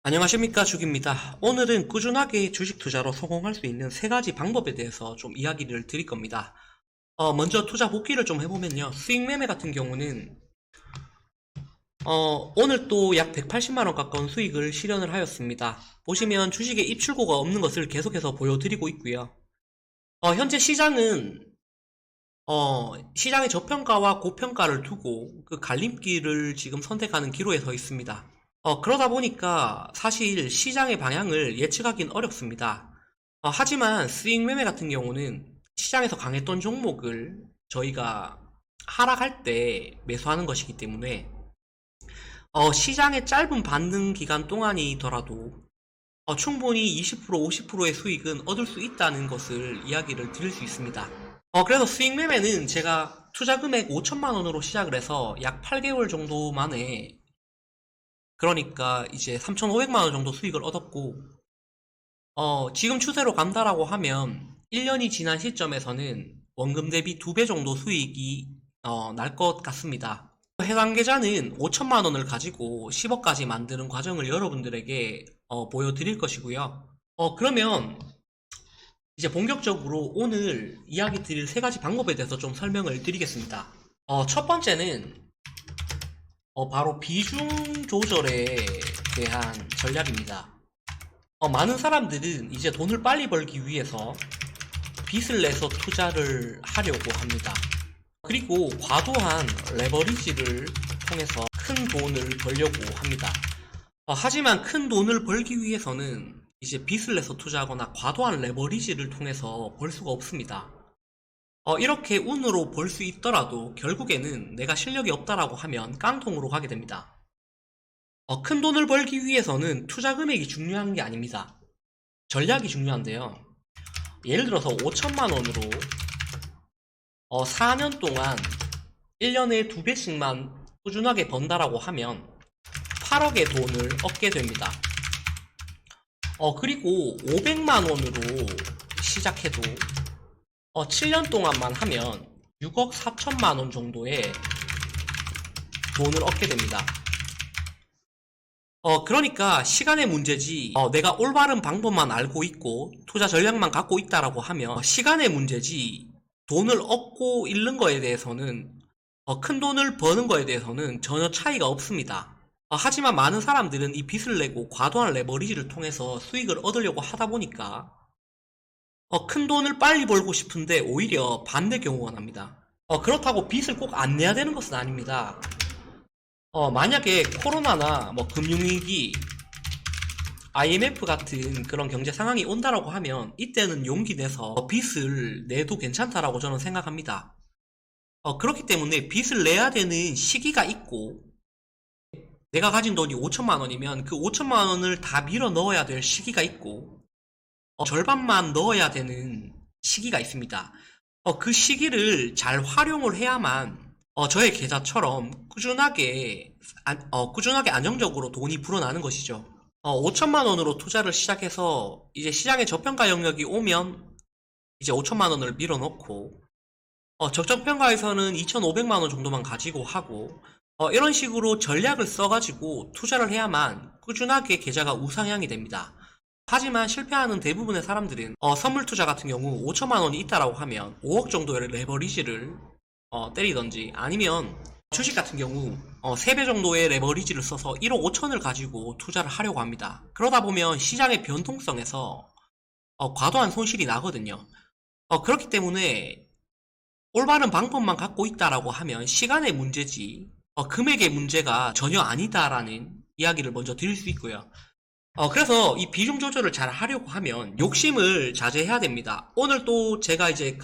안녕하십니까, 죽입니다. 오늘은 꾸준하게 주식 투자로 성공할 수 있는 세 가지 방법에 대해서 좀 이야기를 드릴 겁니다. 먼저 투자 복귀를 좀 해보면요. 수익 매매 같은 경우는 오늘 또 약 180만원 가까운 수익을 실현을 하였습니다. 보시면 주식에 입출고가 없는 것을 계속해서 보여드리고 있고요. 현재 시장은 시장의 저평가와 고평가를 두고 그 갈림길을 지금 선택하는 기로에 서 있습니다. 그러다 보니까 사실 시장의 방향을 예측하기는 어렵습니다. 하지만 스윙 매매 같은 경우는 시장에서 강했던 종목을 저희가 하락할 때 매수하는 것이기 때문에 시장의 짧은 반등 기간 동안이더라도 충분히 20% 50%의 수익은 얻을 수 있다는 것을 이야기를 드릴 수 있습니다. 그래서 스윙 매매는 제가 투자 금액 5천만 원으로 시작을 해서 약 8개월 정도 만에, 그러니까 이제 3,500만 원 정도 수익을 얻었고, 지금 추세로 간다라고 하면 1년이 지난 시점에서는 원금 대비 2배 정도 수익이 날 것 같습니다. 해당 계좌는 5천만 원을 가지고 10억까지 만드는 과정을 여러분들에게 보여드릴 것이고요. 그러면 이제 본격적으로 오늘 이야기 드릴 세 가지 방법에 대해서 좀 설명을 드리겠습니다. 첫 번째는 바로 비중 조절에 대한 전략입니다. 많은 사람들은 이제 돈을 빨리 벌기 위해서 빚을 내서 투자를 하려고 합니다. 그리고 과도한 레버리지를 통해서 큰 돈을 벌려고 합니다. 하지만 큰 돈을 벌기 위해서는 이제 빚을 내서 투자하거나 과도한 레버리지를 통해서 벌 수가 없습니다. 이렇게 운으로 벌 수 있더라도 결국에는 내가 실력이 없다라고 하면 깡통으로 가게 됩니다. 큰 돈을 벌기 위해서는 투자 금액이 중요한 게 아닙니다. 전략이 중요한데요. 예를 들어서 5천만 원으로 4년 동안 1년에 2배씩만 꾸준하게 번다라고 하면 8억의 돈을 얻게 됩니다. 그리고 500만 원으로 시작해도 7년 동안만 하면 6억 4천만 원 정도의 돈을 얻게 됩니다. 그러니까 시간의 문제지, 내가 올바른 방법만 알고 있고 투자 전략만 갖고 있다라고 하면 시간의 문제지, 돈을 얻고 잃는 거에 대해서는 큰 돈을 버는 거에 대해서는 전혀 차이가 없습니다. 하지만 많은 사람들은 이 빚을 내고 과도한 레버리지를 통해서 수익을 얻으려고 하다 보니까 큰 돈을 빨리 벌고 싶은데 오히려 반대 경우가 납니다. 그렇다고 빚을 꼭 안 내야 되는 것은 아닙니다. 만약에 코로나나 뭐 금융위기, IMF 같은 그런 경제 상황이 온다라고 하면 이때는 용기 내서 빚을 내도 괜찮다라고 저는 생각합니다. 그렇기 때문에 빚을 내야 되는 시기가 있고, 내가 가진 돈이 5천만 원이면 그 5천만 원을 다 밀어 넣어야 될 시기가 있고, 절반만 넣어야 되는 시기가 있습니다. 그 시기를 잘 활용을 해야만 저의 계좌처럼 꾸준하게 안정적으로 돈이 불어나는 것이죠. 5천만 원으로 투자를 시작해서 이제 시장의 저평가 영역이 오면 이제 5천만 원을 밀어넣고, 적정평가에서는 2,500만 원 정도만 가지고 하고, 이런 식으로 전략을 써가지고 투자를 해야만 꾸준하게 계좌가 우상향이 됩니다. 하지만 실패하는 대부분의 사람들은 선물 투자 같은 경우 5천만 원이 있다라고 하면 5억 정도의 레버리지를 때리던지, 아니면 주식 같은 경우 3배 정도의 레버리지를 써서 1억 5천을 가지고 투자를 하려고 합니다. 그러다 보면 시장의 변동성에서 과도한 손실이 나거든요. 그렇기 때문에 올바른 방법만 갖고 있다라고 하면 시간의 문제지 금액의 문제가 전혀 아니다라는 이야기를 먼저 드릴 수 있고요. 그래서 이 비중 조절을 잘 하려고 하면 욕심을 자제해야 됩니다. 오늘 또 제가 이제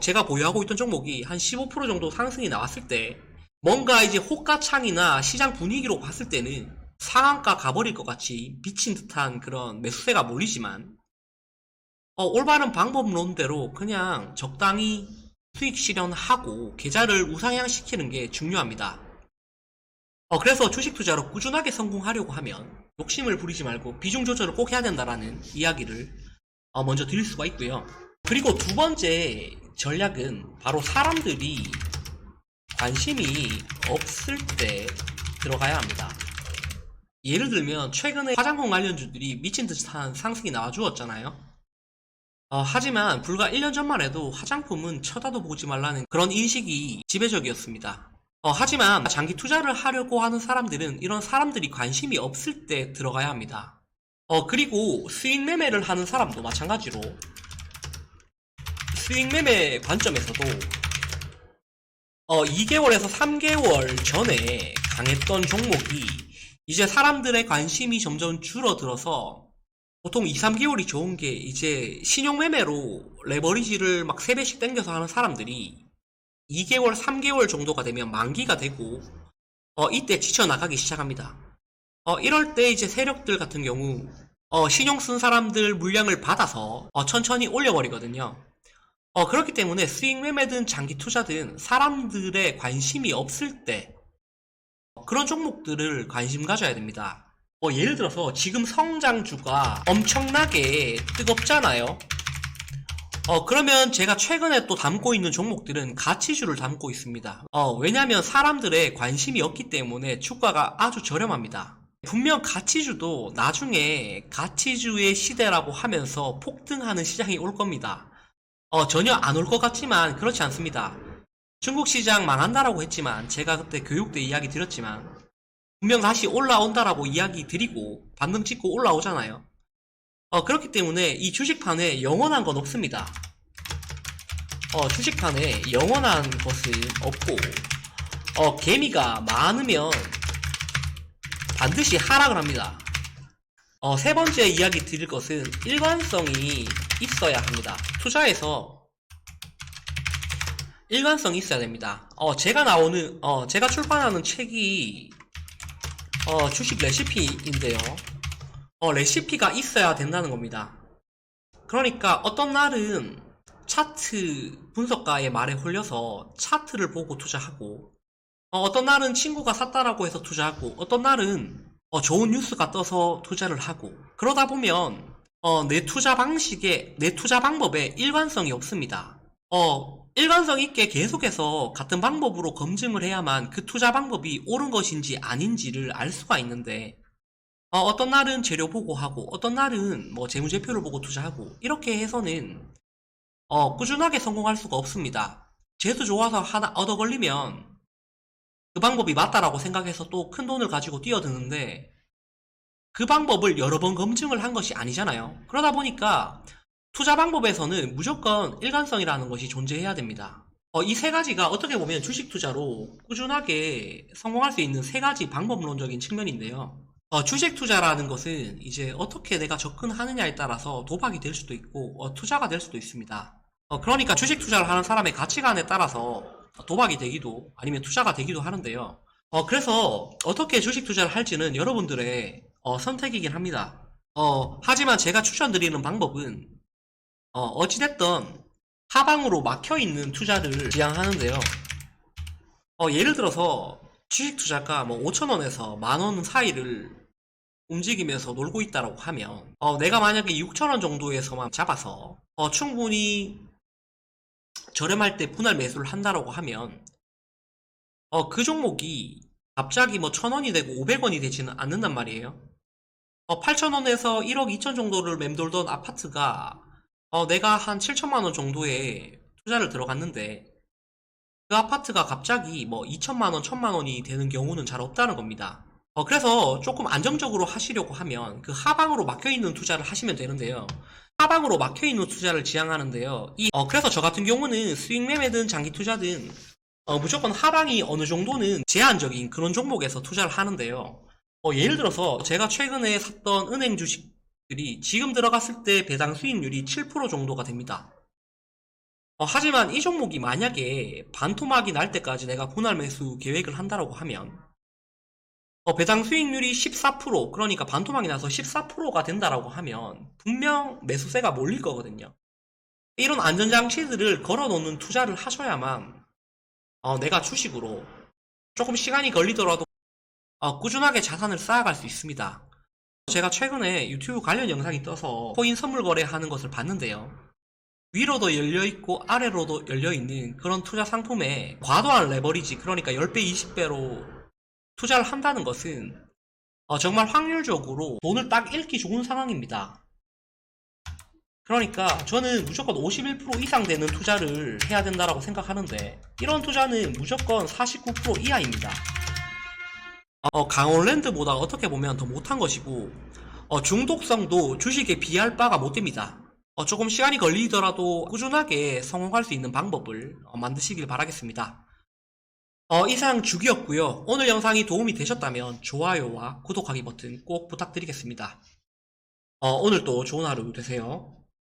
제가 보유하고 있던 종목이 한 15% 정도 상승이 나왔을 때, 뭔가 이제 호가창이나 시장 분위기로 봤을 때는 상한가 가버릴 것 같이 미친 듯한 그런 매수세가 몰리지만, 올바른 방법론대로 그냥 적당히 수익 실현하고 계좌를 우상향시키는 게 중요합니다. 그래서 주식 투자로 꾸준하게 성공하려고 하면 욕심을 부리지 말고 비중 조절을 꼭 해야 된다라는 이야기를 먼저 드릴 수가 있고요. 그리고 두 번째 전략은 바로 사람들이 관심이 없을 때 들어가야 합니다. 예를 들면 최근에 화장품 관련주들이 미친듯한 상승이 나와주었잖아요. 하지만 불과 1년 전만 해도 화장품은 쳐다도 보지 말라는 그런 인식이 지배적이었습니다. 하지만 장기 투자를 하려고 하는 사람들은 이런 사람들이 관심이 없을 때 들어가야 합니다. 그리고 수익 매매를 하는 사람도 마찬가지로 수익 매매 관점에서도 2개월에서 3개월 전에 강했던 종목이 이제 사람들의 관심이 점점 줄어들어서 보통 2, 3개월이 좋은 게 이제 신용매매로 레버리지를 막 3배씩 땡겨서 하는 사람들이 2개월, 3개월 정도가 되면 만기가 되고 이때 지쳐나가기 시작합니다. 이럴 때 이제 세력들 같은 경우 신용 쓴 사람들 물량을 받아서 천천히 올려버리거든요. 그렇기 때문에 수익 매매든 장기 투자든 사람들의 관심이 없을 때 그런 종목들을 관심 가져야 됩니다. 예를 들어서 지금 성장주가 엄청나게 뜨겁잖아요. 그러면 제가 최근에 또 담고 있는 종목들은 가치주를 담고 있습니다. 왜냐하면 사람들의 관심이 없기 때문에 주가가 아주 저렴합니다. 분명 가치주도 나중에 가치주의 시대라고 하면서 폭등하는 시장이 올 겁니다. 전혀 안 올 것 같지만 그렇지 않습니다. 중국 시장 망한다라고 했지만 제가 그때 교육 때 이야기 드렸지만 분명 다시 올라온다라고 이야기 드리고 반등 찍고 올라오잖아요. 그렇기 때문에 이 주식판에 영원한 건 없습니다. 주식판에 영원한 것은 없고 개미가 많으면 반드시 하락을 합니다. 세 번째 이야기 드릴 것은 일관성이 있어야 합니다. 투자에서 일관성이 있어야 됩니다. 제가 출판하는 책이 주식 레시피인데요. 레시피가 있어야 된다는 겁니다. 그러니까 어떤 날은 차트 분석가의 말에 홀려서 차트를 보고 투자하고 어떤 날은 친구가 샀다라고 해서 투자하고 어떤 날은 좋은 뉴스가 떠서 투자를 하고 그러다 보면 내 투자 방식에 내 투자 방법에 일관성이 없습니다. 일관성 있게 계속해서 같은 방법으로 검증을 해야만 그 투자 방법이 옳은 것인지 아닌지를 알 수가 있는데 어떤 날은 재료 보고 하고 어떤 날은 뭐 재무제표를 보고 투자하고 이렇게 해서는 꾸준하게 성공할 수가 없습니다. 재수 좋아서 하나 얻어 걸리면 그 방법이 맞다라고 생각해서 또 큰 돈을 가지고 뛰어드는데 그 방법을 여러 번 검증을 한 것이 아니잖아요. 그러다 보니까 투자 방법에서는 무조건 일관성이라는 것이 존재해야 됩니다. 이 세 가지가 어떻게 보면 주식 투자로 꾸준하게 성공할 수 있는 세 가지 방법론적인 측면인데요. 주식 투자라는 것은 이제 어떻게 내가 접근하느냐에 따라서 도박이 될 수도 있고 투자가 될 수도 있습니다. 그러니까 주식 투자를 하는 사람의 가치관에 따라서 도박이 되기도 아니면 투자가 되기도 하는데요. 그래서 어떻게 주식 투자를 할지는 여러분들의 선택이긴 합니다. 하지만 제가 추천드리는 방법은 어찌됐든 하방으로 막혀있는 투자를 지향하는데요. 예를 들어서 주식 투자가 뭐 5,000원에서 만원 사이를 움직이면서 놀고 있다라고 하면 내가 만약에 6,000원 정도에서만 잡아서 충분히 저렴할 때 분할 매수를 한다라고 하면 그 종목이 갑자기 뭐 1,000원이 되고 500원이 되지는 않는단 말이에요. 8,000원에서 1억 2천 정도를 맴돌던 아파트가 내가 한 7천만원 정도에 투자를 들어갔는데 그 아파트가 갑자기 뭐 2천만원, 1,000만원이 되는 경우는 잘 없다는 겁니다. 그래서 조금 안정적으로 하시려고 하면 그 하방으로 막혀있는 투자를 하시면 되는데요. 하방으로 막혀있는 투자를 지향하는데요. 그래서 저 같은 경우는 수익 매매든 장기 투자든 무조건 하방이 어느 정도는 제한적인 그런 종목에서 투자를 하는데요. 예를 들어서 제가 최근에 샀던 은행 주식들이 지금 들어갔을 때 배당 수익률이 7% 정도가 됩니다. 하지만 이 종목이 만약에 반토막이 날 때까지 내가 분할 매수 계획을 한다고 하면 배당 수익률이 14% 그러니까 반토막이 나서 14%가 된다라고 하면 분명 매수세가 몰릴 거거든요. 이런 안전장치들을 걸어놓는 투자를 하셔야만 내가 주식으로 조금 시간이 걸리더라도 꾸준하게 자산을 쌓아갈 수 있습니다. 제가 최근에 유튜브 관련 영상이 떠서 코인 선물 거래하는 것을 봤는데요. 위로도 열려있고 아래로도 열려있는 그런 투자 상품에 과도한 레버리지 그러니까 10배, 20배로 투자를 한다는 것은 정말 확률적으로 돈을 딱 잃기 좋은 상황입니다. 그러니까 저는 무조건 51% 이상 되는 투자를 해야 된다라고 생각하는데, 이런 투자는 무조건 49% 이하입니다. 강원랜드보다 어떻게 보면 더 못한 것이고, 중독성도 주식에 비할 바가 못 됩니다. 조금 시간이 걸리더라도 꾸준하게 성공할 수 있는 방법을 만드시길 바라겠습니다. 이상 주기였고요. 오늘 영상이 도움이 되셨다면 좋아요와 구독하기 버튼 꼭 부탁드리겠습니다. 오늘도 좋은 하루 되세요.